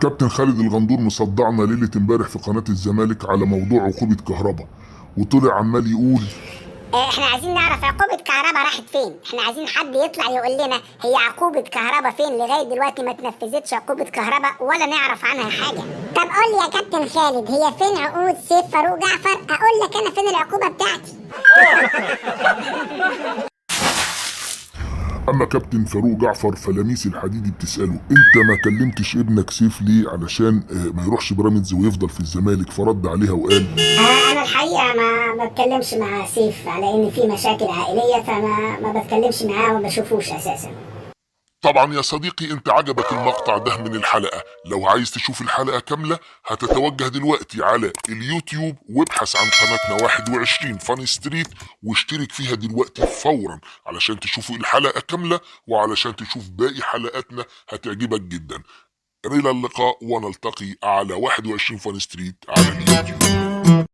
كابتن خالد الغندور مصدعنا ليلة امبارح في قناة الزمالك على موضوع عقوبة كهرباء، وطلع عمال يقول احنا عايزين نعرف عقوبة كهرباء راحت فين. احنا عايزين حد يطلع يقول لنا هي عقوبة كهرباء فين. لغاية دلوقتي ما تنفذتش عقوبة كهرباء ولا نعرف عنها حاجة. طب قول لي يا كابتن خالد، هي فين عقود سيف فاروق جعفر؟ اقول لك انا فين العقوبة بتاعتي. اما كابتن فاروق جعفر فلميس الحديدي بتسأله انت ما كلمتش ابنك سيف ليه علشان ما يروحش بيراميدز ويفضل في الزمالك؟ فرد عليها وقال انا الحقيقة ما بتكلمش مع سيف على ان في مشاكل عائلية، فما ما بتكلمش معاه وما بشوفوش اساسا. طبعا يا صديقي انت عجبك المقطع ده من الحلقة، لو عايز تشوف الحلقة كاملة هتتوجه دلوقتي على اليوتيوب وابحث عن قناتنا 21 فان ستريت واشترك فيها دلوقتي فورا علشان تشوفوا الحلقة كاملة وعلشان تشوف باقي حلقاتنا هتعجبك جدا. إلى اللقاء ونلتقي على 21 فان ستريت على اليوتيوب.